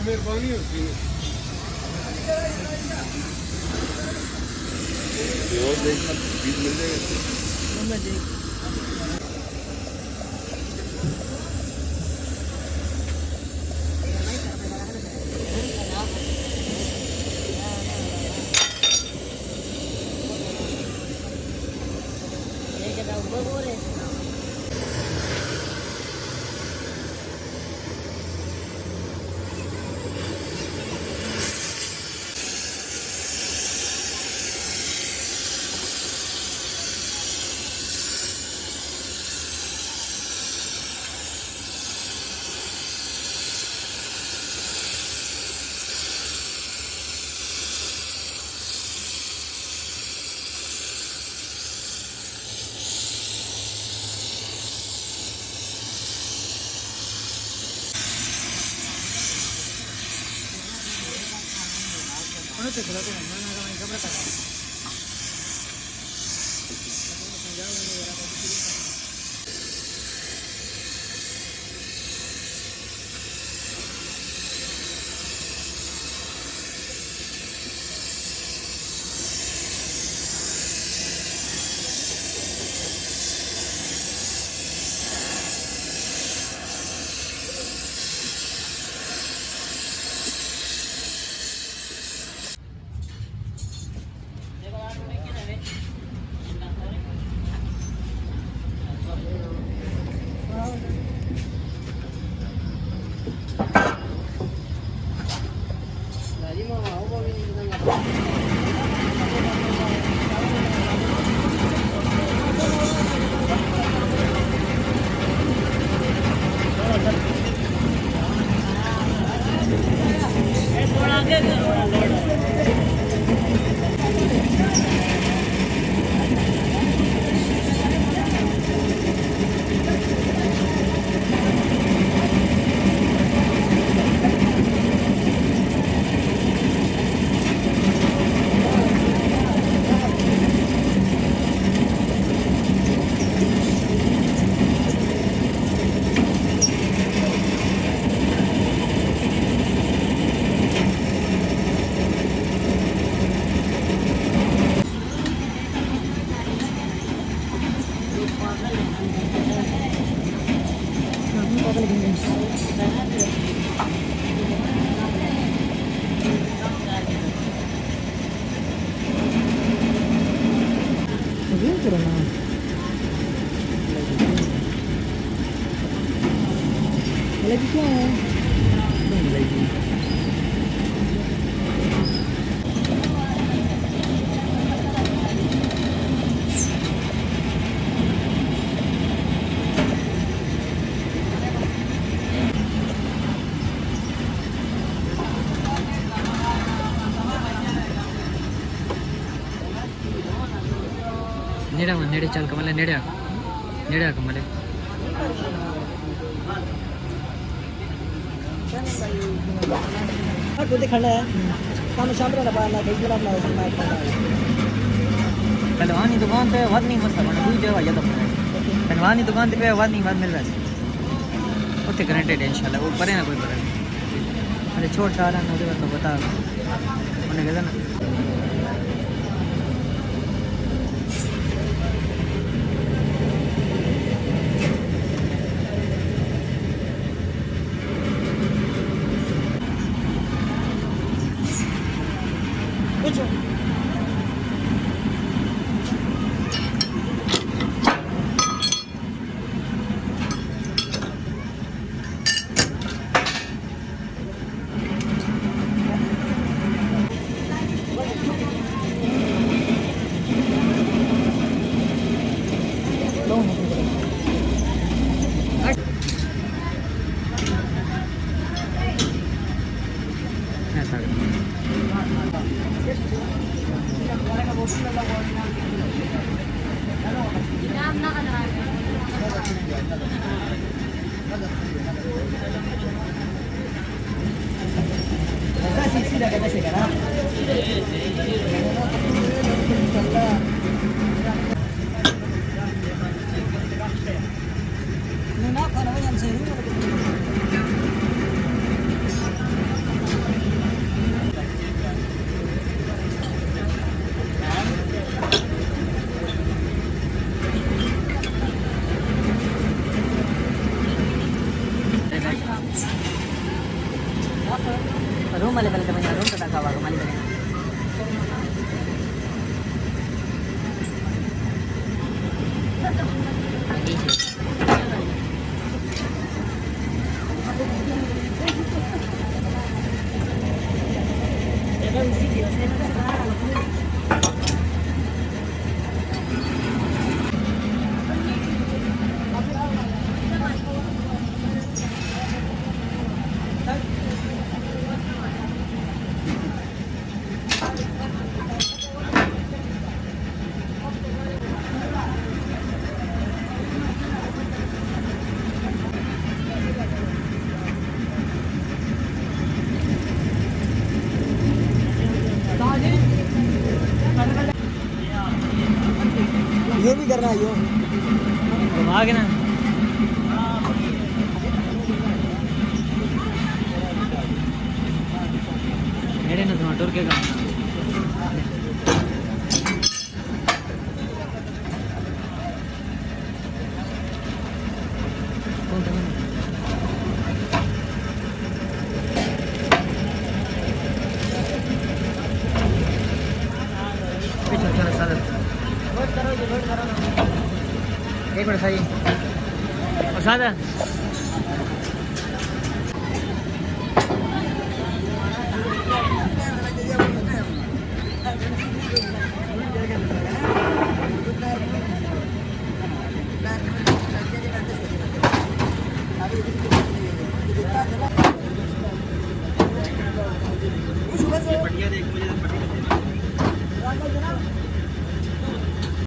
मेहरबानी होती है। और देखना बीज मिल जाएगा। Lagi ko. Lagi. नेड़े चल कमले नेड़े कमले कुछ खड़ा है काम शाम को ना कई बार ना पहलवानी दुकान पे आवाज नहीं मस्त बना हुई जगह या तो पहलवानी दुकान पे आवाज नहीं मिल रहा है उतने कनेक्टेड है इंशाल्लाह वो परे ना कोई परे अरे छोड़ सारा ना उधर तो बता उन्हें कहता ना रूम वाले पहले तो मैं रूम का खावा माली करें ये भी करना है यो घुमा के ना मेरे ना तुम्हारा टूर के काम एक मिनट सही और सादा बढ़िया देख